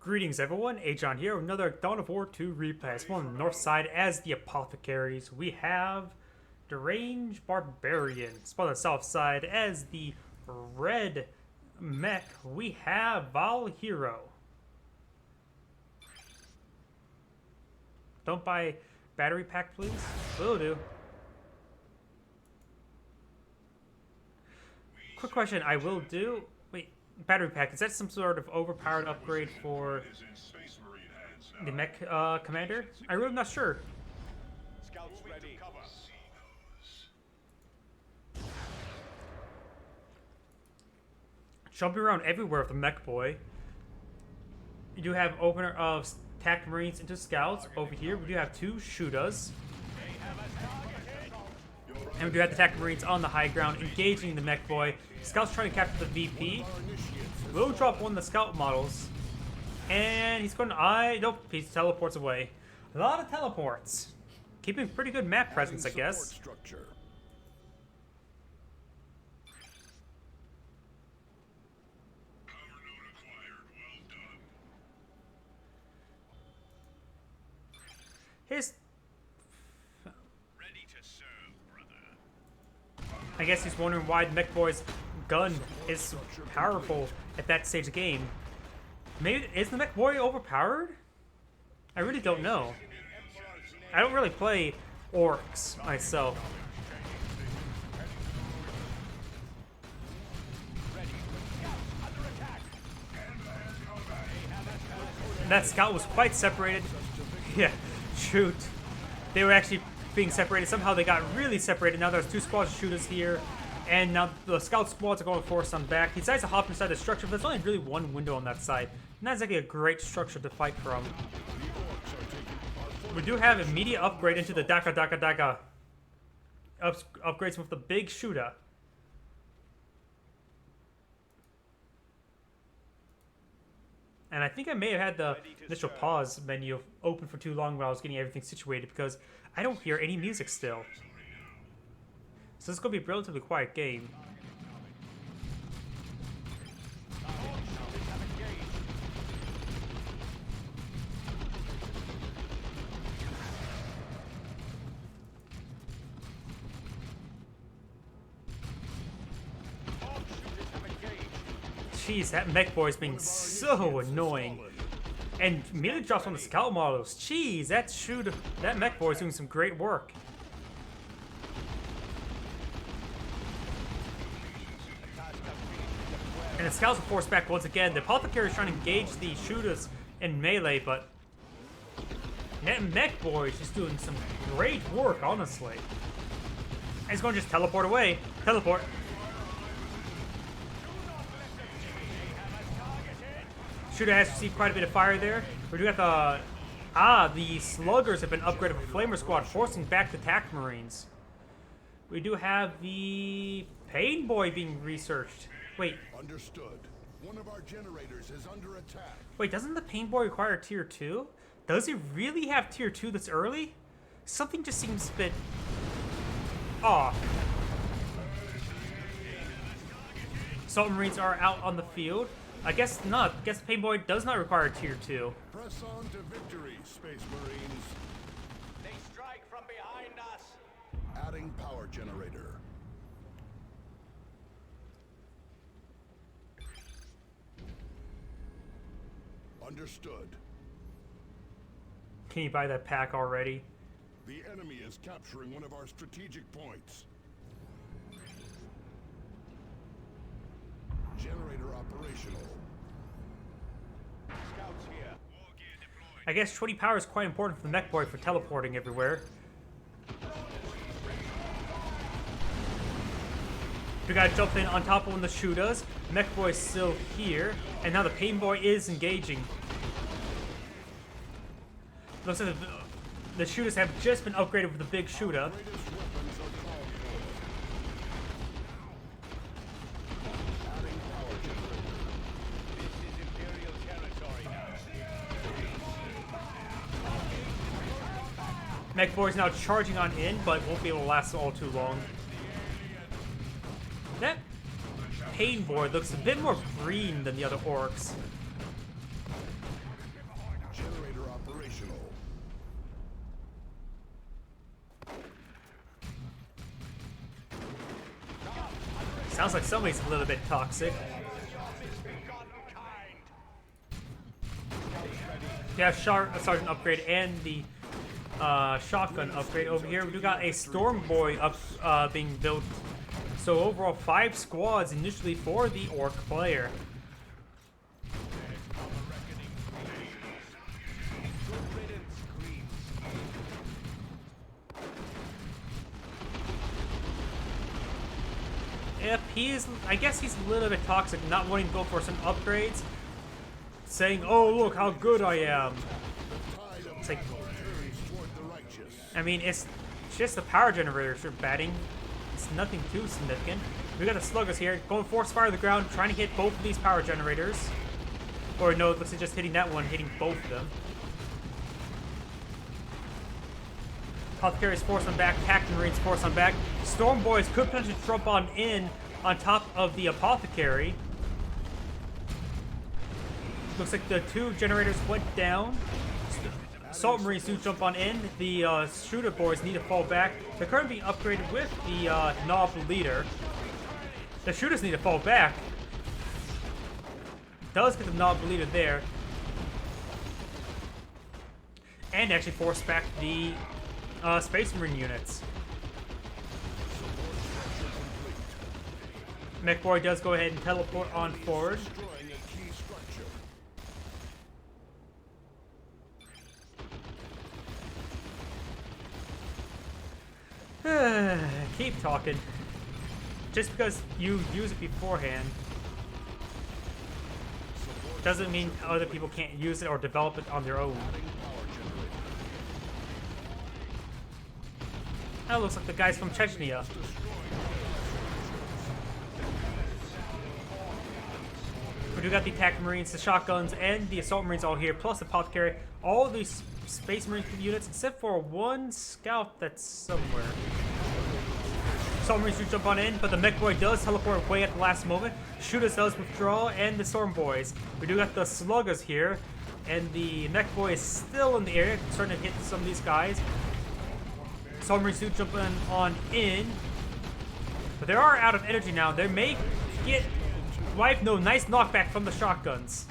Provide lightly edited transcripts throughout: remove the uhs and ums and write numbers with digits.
Greetings everyone, Agion here, another Dawn of War 2 replay. It's on the north side as the Apothecaries. We have Deranged Barbarian. It's on the south side as the red mech. We have Val Hero. Don't buy battery pack, please. Will do. Quick question, I will do. Wait, battery pack, is that some sort of overpowered upgrade for the mech commander? I'm really not sure. Scouts ready. Jumping around everywhere with the mech boy. You do have opener of attack marines into scouts. Over here, we do have two shooters. And we do have the attack marines on the high ground, engaging the mech boy. Scouts trying to capture the VP. We'll drop one of the scout models. And he's going to... Nope, he teleports away. A lot of teleports. Keeping pretty good map presence, I guess. His... I guess he's wondering why the mech boy's gun is powerful at that stage of the game. Maybe is the mech boy overpowered? I really don't know. I don't really play orcs myself. And that scout was quite separated. Yeah, shoot. They were actually being separated. Somehow they got really separated. Now there's two squads of shooters here. And now the scout squads are going to force on back. He decides to hop inside the structure, but there's only really one window on that side. And that's actually a great structure to fight from. We do have immediate upgrade into the Daga. Upgrades with the big shooter. And I think I may have had the initial pause menu open for too long while I was getting everything situated because I don't hear any music still. So this is going to be a relatively quiet game. Jeez, that mech boy is being so annoying. And immediately drops on the scout models. Jeez, that mech boy is doing some great work. And the scouts are forced back once again. The Apothecary is trying to engage the shooters in melee, but that mech boy is just doing some great work, honestly. And he's going to just teleport away. Teleport. Shooter has received quite a bit of fire there. We do have the sluggers have been upgraded for Flamer Squad, forcing back the attack marines. We do have the Pain Boy being researched. Wait. Understood. One of our generators is under attack. Wait, doesn't the Pain Boy require tier 2? Does he really have tier 2 this early? Something just seems a bit off. Assault Marines are out on the field. I guess not. I guess the Pain Boy does not require tier 2. Press on to victory, Space Marines. They strike from behind us. Adding power generator. Understood. Can you buy that pack already? The enemy is capturing one of our strategic points. Generator operational. Scouts here. I guess 20 power is quite important for the mech boy for teleporting everywhere. We gotta jump in on top of one of the shooters. Mech boy is still here, and now the Pain Boy is engaging. Looks like the shooters have just been upgraded with the big shooter. Mech boy is now charging on in, but won't be able to last all too long. That Pain Boy looks a bit more green than the other orcs. Sounds like somebody's a little bit toxic. Yeah, sergeant upgrade and the shotgun upgrade over here. We do got a storm boy up being built. So overall 5 squads initially for the orc player. Yep, I guess he's a little bit toxic, not wanting to go for some upgrades. Saying, oh look how good I am. It's like, I mean, it's just the power generators you're batting. It's nothing too significant. We got the sluggers here, going force fire to the ground, trying to hit both of these power generators. Or no, this is just hitting that one, hitting both of them. Apothecary's force on back, Tactic Marines force on back. Storm Boys could potentially jump on in on top of the Apothecary. Looks like the 2 generators went down. Assault Marines do jump on in. The Shooter Boys need to fall back. They're currently being upgraded with the Knob Leader. The Shooters need to fall back. Does get the Knob Leader there. And actually force back the Space Marine units. Mech Boy does go ahead and teleport on forward. Keep talking. Just because you use it beforehand doesn't mean other people can't use it or develop it on their own. That looks like the guys from Chechnya. We do got the attack marines, the shotguns, and the assault marines all here, plus the Apothecary. All these Space Marine units, except for one scout that's somewhere. Assault Marines do jump on in, but the Mech Boy does teleport away at the last moment. Shooters does withdraw, and the Storm Boys. We do got the Sluggers here, and the Mech Boy is still in the area, starting to hit some of these guys. Assault Marines do jump on in, but they are out of energy now. They may get nice knockback from the shotguns.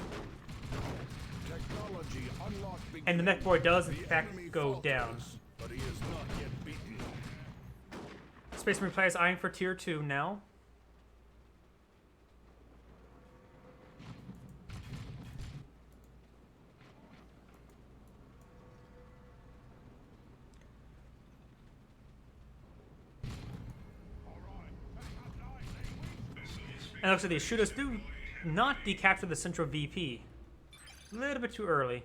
And the Mech Boy does, in fact, go down. Space Marine players eyeing for tier 2 now. And looks like these shooters do not decapture the central VP. A little bit too early.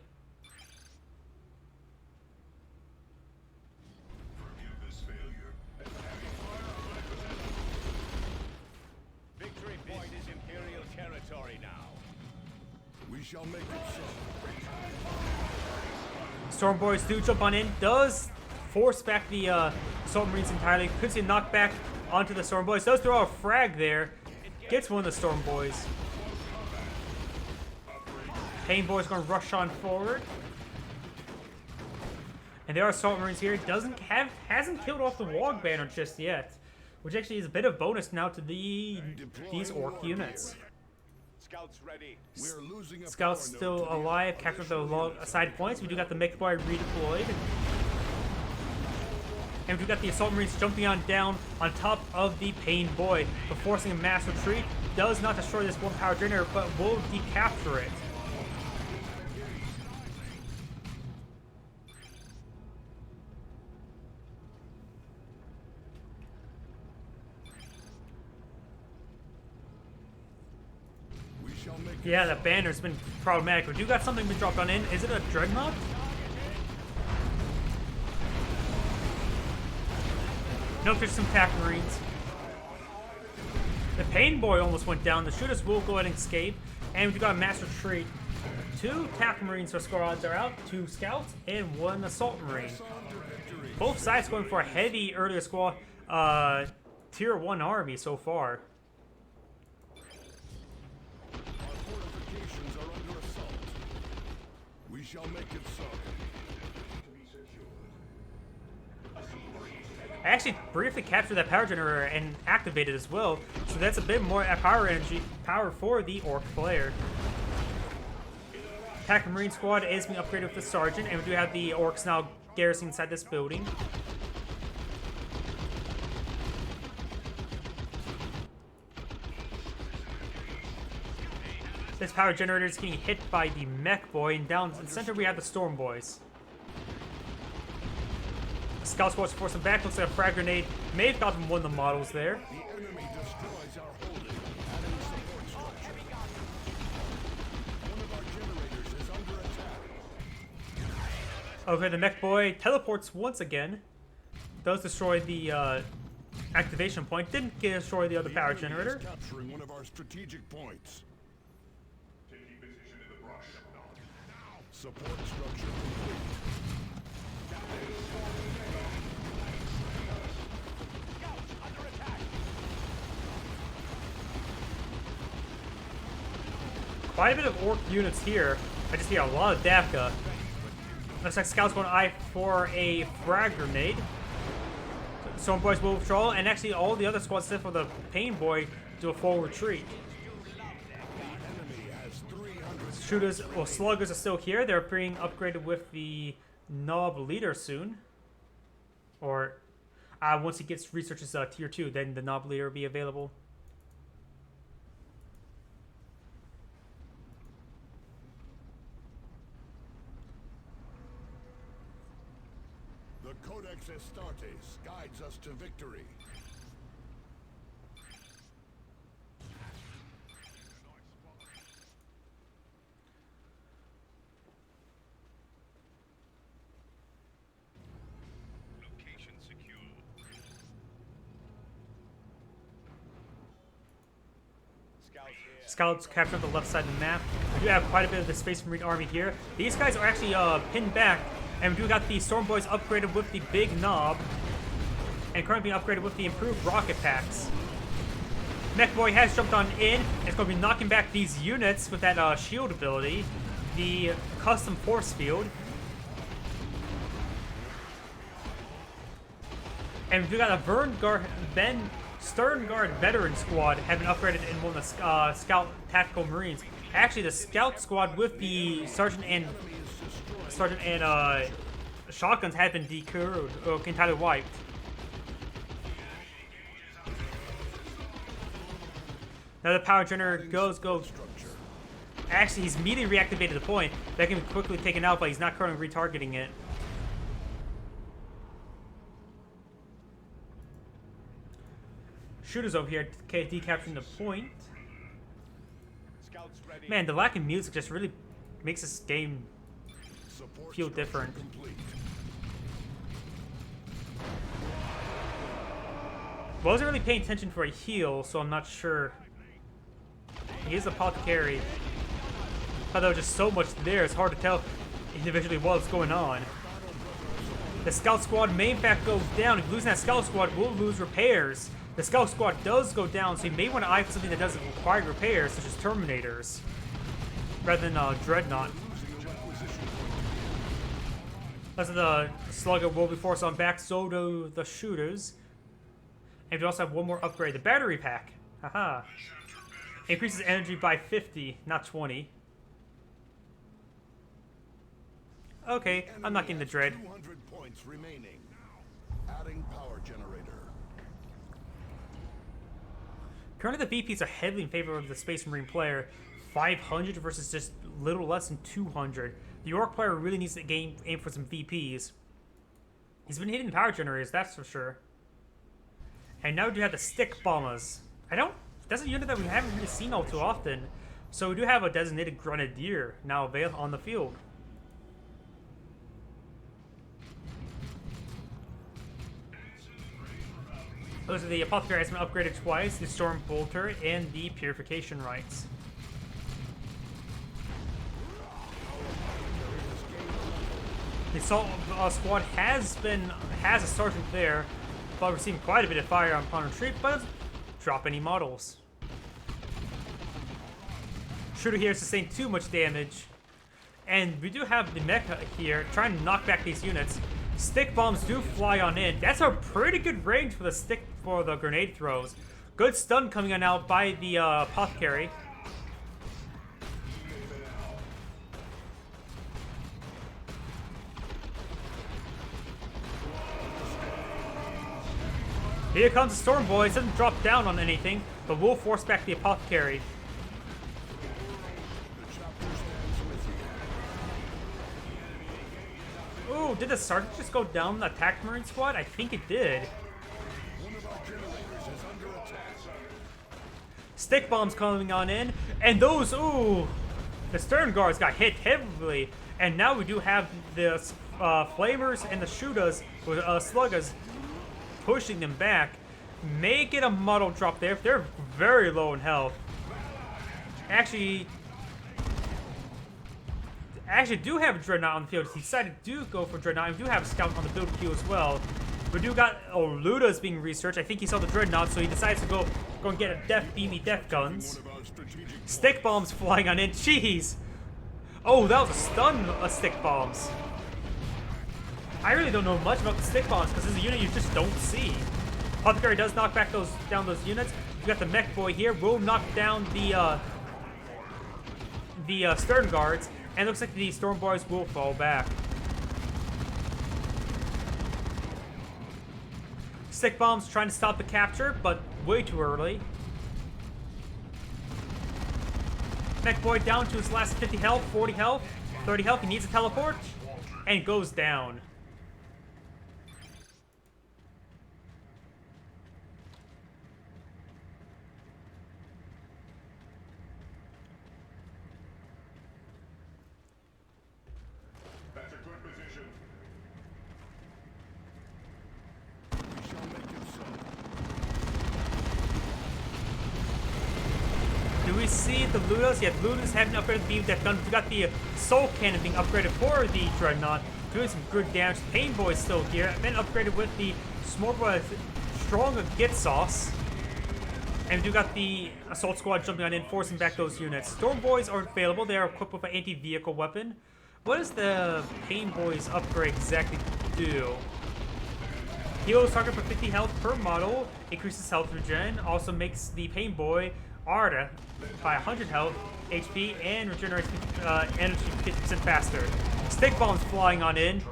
Victory point is Imperial territory now. We shall make it so. Storm Boys do jump on in, does force back the Assault Marines entirely. Could see a knockback onto the Storm Boys. Does throw a frag there. Gets one of the Storm Boys. Pain Boy's going to rush on forward. And there are Assault Marines here. Hasn't killed off the Wog Banner just yet. Which actually is a bit of bonus now to these Orc units. Scouts ready. We're losing a Scouts power still node to the alive, captured the long side points. We do got the Mech Boy redeployed. And we've got the Assault Marines jumping on down on top of the Pain Boy, but forcing a mass retreat. Does not destroy this one power generator, but will decapture it. We shall make it Yeah, that banner's been problematic. We do got something been dropped on in. Is it a Dreadnought? Nope, there's some attack marines. The Pain Boy almost went down. The shooters will go ahead and escape. And we've got a mass retreat. 2 attack marines for squads are out, 2 scouts, and 1 assault marine. Both sides going for a heavy earlier squad, tier 1 army so far. Our fortifications are under assault. We shall make it so. I actually briefly captured that power generator and activated as well, so that's a bit more power for the Orc player. Attack Marine Squad is being upgraded with the Sergeant, and we do have the Orcs now garrisoning inside this building. This power generator is getting hit by the Mech Boy, and down in the center we have the Storm Boys. Scout Squad's forcing back. Looks like a frag grenade may have gotten one of the models there. The enemy destroys our holding, adding support structure. One of our generators is under attack. Okay, the Mech Boy teleports once again. Does destroy the activation point. Didn't destroy the other power generator. Is capturing one of our strategic points. Taking position in the brush. Support structure complete. Quite a bit of Orc units here. I just hear a lot of Dafka. Looks like Scouts going to eye for a frag grenade. Storm Boys will withdraw, and actually all the other squads, except for the Pain Boy, do a full retreat. Shooters, well, Sluggers are still here. They're being upgraded with the Knob Leader soon. Or, once he gets researches tier 2, then the Knob Leader will be available. The Codex Astartes guides us to victory. Location secure. Scouts capture the left side of the map. We do have quite a bit of the Space Marine army here. These guys are actually pinned back, and we do got the Storm Boys upgraded with the big knob, and currently being upgraded with the improved rocket packs. Mech Boy has jumped on in. It's going to be knocking back these units with that shield ability, the custom force field. And we do got a Sterngard veteran squad have been upgraded in one of the Scout Tactical Marines. Actually, the Scout squad with the Sergeant and shotguns have been decurred or entirely wiped. Now the power generator goes. Actually, he's immediately reactivated the point. That can be quickly taken out, but he's not currently retargeting it. Shooters over here decapturing the point. Man, the lack of music just really makes this game feel different. Wasn't really paying attention for a heal, so I'm not sure. He is Apothecary. But there was just so much there, it's hard to tell individually what's going on. The Scout Squad may in fact go down. If losing that Scout Squad, we'll lose repairs. The Scout Squad does go down, so you may want to eye for something that doesn't require repairs, such as Terminators, rather than Dreadnought. As the Slugger will be forced on back, so do the Shooters. And we also have one more upgrade, the Battery Pack. Haha. Increases energy by 50, not 20. Okay, I'm not getting the Dread. 200 points remaining. Adding power generator. Currently, the VPs are heavily in favor of the Space Marine player. 500 versus just little less than 200. The Orc player really needs to aim for some VPs. He's been hitting power generators, that's for sure. And now we do have the Stick Bombers. That's a unit that we haven't really seen all too often. So we do have a designated Grenadier now available on the field. Those are the Apothecary has been upgraded twice, the Storm Bolter and the Purification Rites. The Assault Squad has a sergeant there, but receiving quite a bit of fire upon retreat, but doesn't drop any models. Shooter here sustained too much damage, and we do have the Mecha here trying to knock back these units. Stick bombs do fly on in. That's a pretty good range for the grenade throws. Good stun coming on out by the Apothecary. Here comes the Storm Boys. Doesn't drop down on anything, but will force back the Apothecary. Ooh, did the Sergeant just go down the attack Marine squad? I think it did. Stick bombs coming on in, and those, ooh, the Stern Guards got hit heavily, and now we do have the Flamers and the Shooters, Sluggers, pushing them back. May get a muddle drop there if they're very low in health. Actually do have a Dreadnought on the field. He decided to go for Dreadnought. We do have a Scout on the build queue as well. We do got Luda's being researched. I think he saw the Dreadnought, so he decides to go and get a Death Beamy Death Guns. Stick bombs flying on in. Jeez. Oh, that was a stun of stick bombs. I really don't know much about the stick bombs because this is a unit you just don't see. Apothecary does knock back down those units. You got the Mech Boy here. Will knock down the Stern Guards. And it looks like the Storm Boys will fall back. Stick bombs trying to stop the capture, but way too early. Mech Boy down to his last 50 health, 40 health, 30 health. He needs a teleport, and goes down. That's a good position. Do we see the Ludas? Yeah, Ludas haven't upgraded the beam death gun. We got the Soul Cannon being upgraded for the Dreadnought, doing some good damage. Pain Boy still here, been upgraded with the Small Boy Stronger Get Sauce. And we do got the Assault Squad jumping on in, forcing back those units. Storm Boys are available. They are equipped with an anti-vehicle weapon. What does the Pain Boys upgrade exactly do? Heals target for 50 health per model, increases health regen, also makes the Pain Boy Arda by 100 health, HP, and regenerates energy 50% faster. Stick bombs flying on in,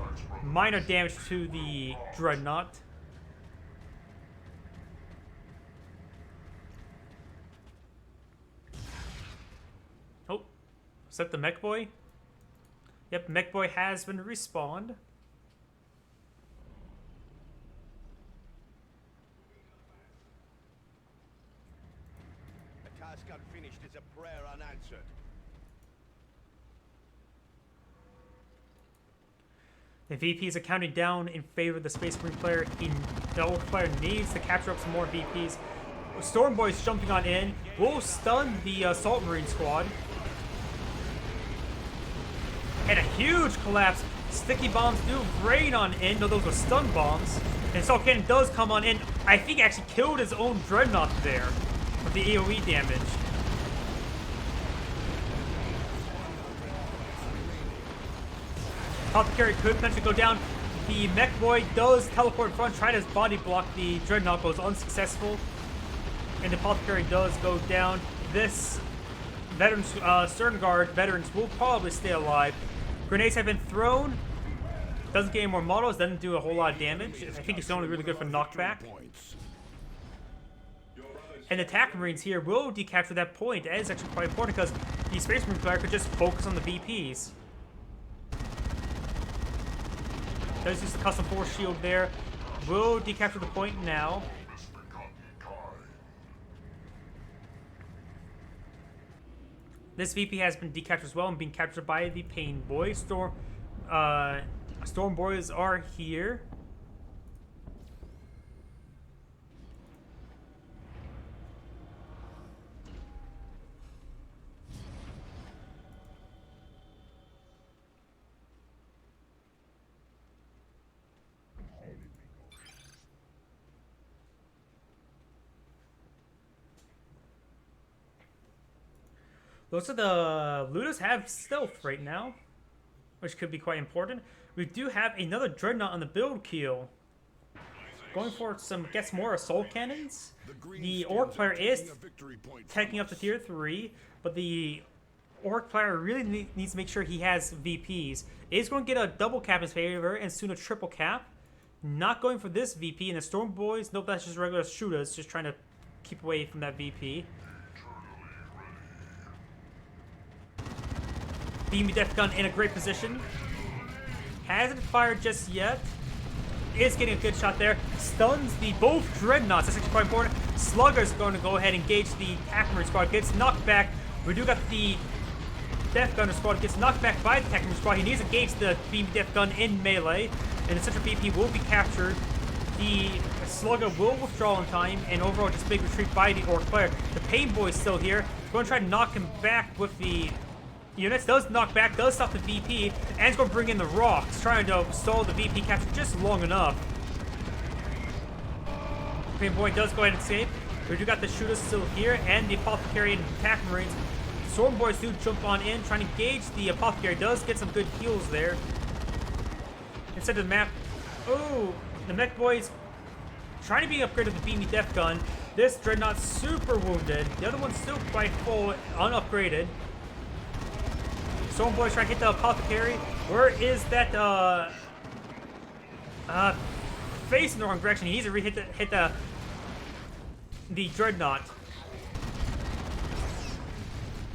minor damage to the Dreadnought. Oh, is that the Mech Boy? Yep, Mech Boy has been respawned. A task unfinished is a prayer unanswered. The VPs are counting down in favor of the Space Marine player. The old player needs to capture up some more VPs. Storm Boy's jumping on in. Will stun the Assault Marine squad. And a huge collapse. Sticky bombs do rain on in. No, those were stun bombs. And Assault Cannon does come on in. I think he actually killed his own Dreadnought there with the AoE damage. Apothecary could potentially go down. The Mech Boy does teleport in front, try to body block the Dreadnought, goes unsuccessful. And the Apothecary does go down. This veterans, Stern Guard veterans will probably stay alive. Grenades have been thrown. Doesn't get any more models, doesn't do a whole lot of damage. I think it's only really good for knockback. And the attack Marines here will decapture that point. That is actually quite important because the Space Marine player could just focus on the VPs. Does use the custom force shield there. Will decapture the point now. This VP has been decaptured as well and being captured by the Pain Boy. Storm Boys are here. Looks like the Ludas have stealth right now. which could be quite important. We do have another Dreadnought on the build queue. Going for gets more assault cannons. The Orc player is taking up to tier 3, but the Orc player really needs to make sure he has VPs. Is going to get a double cap in his favor and soon a triple cap. Not going for this VP, and the Storm Boys, nope, that's just regular shooters, just trying to keep away from that VP. Beamy Death Gun in a great position. Hasn't fired just yet. Is getting a good shot there. Stuns the both Dreadnoughts. That's actually quite important. Slugger's going to go ahead and engage the Apothecary squad. Gets knocked back. We do got the Death Gunner squad. Gets knocked back by the Apothecary squad. He needs to engage the Beam Death Gun in melee. And the central VP will be captured. The Slugger will withdraw in time. And overall just big retreat by the Orc player. The Pain Boy is still here. Going to try to knock him back with the units. Does knock back, does stop the VP, and it's going to bring in the rocks, trying to stall the VP capture just long enough. Pain Boy does go ahead and escape. We do got the shooters still here, and the Apothecary and attack marines. Storm Boys do jump on in, trying to engage the Apothecary. Does get some good heals there. Instead of the map, oh, the Mech Boys trying to be upgraded with the Beamy Death Gun. This Dreadnought super wounded. The other one's still quite full, unupgraded. Storm Boys trying to hit the Apothecary. Where is that, facing the wrong direction. He needs to hit the Dreadnought.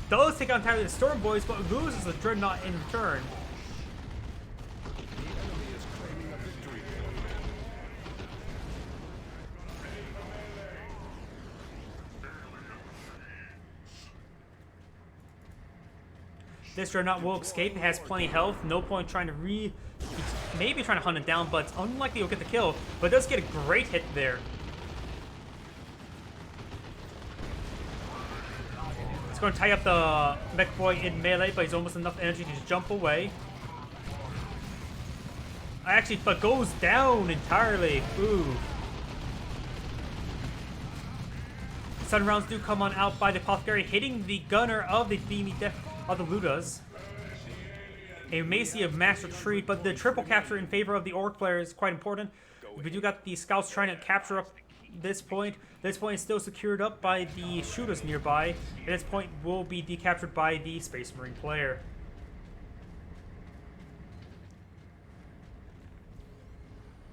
Does take on entirely the Storm Boys, but loses the Dreadnought in return. This Dreadnought will escape. It has plenty of health. No point trying to maybe trying to hunt it down, but it's unlikely he'll get the kill. But it does get a great hit there. It's going to tie up the Mech Boy in melee, but he's almost enough energy to just jump away. Actually, but goes down entirely. Ooh. Sun rounds do come on out by the Apothecary, hitting the gunner of the Beamy Death of the Ludas. A Macy of mass retreat, but the triple capture in favor of the Orc player is quite important. We do got the scouts trying to capture up this point. This point is still secured up by the shooters nearby. And this point will be decaptured by the Space Marine player.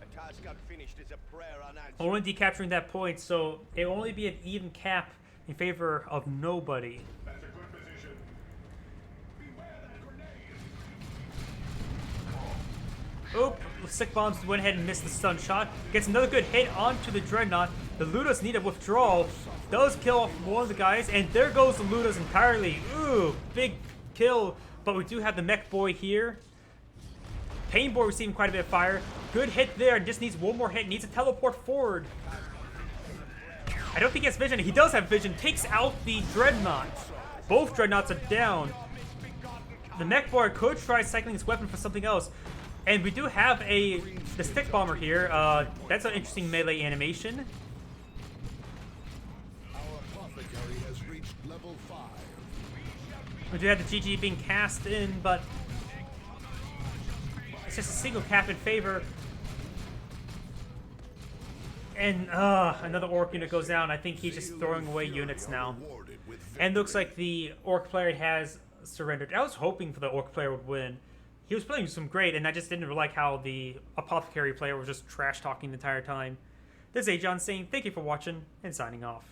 A task unfinished is a prayer unanswered. Only decapturing that point, so it'll only be an even cap in favor of nobody. That's a good position. Beware that grenade. Oop, Sick Bombs went ahead and missed the stun shot. Gets another good hit onto the Dreadnought. The Ludas need a withdrawal. Does kill off one of the guys, and there goes the Ludas entirely. Ooh, big kill. But we do have the Mech Boy here. Pain Boy receiving quite a bit of fire. Good hit there. Just needs one more hit. Needs to teleport forward. I don't think he has vision. He does have vision. Takes out the Dreadnought. Both Dreadnoughts are down. The Mech Boy could try cycling his weapon for something else. And we do have the Stick Bomber here. That's an interesting melee animation. Our Apothecary has reached level 5. We do have the GG being cast in, but it's just a single cap in favor. And another Orc unit goes down. I think he's just throwing away units now. And looks like the Orc player has surrendered. I was hoping for the Orc player would win. He was playing some great, and I just didn't like how the Apothecary player was just trash talking the entire time. This is Agion saying thank you for watching and signing off.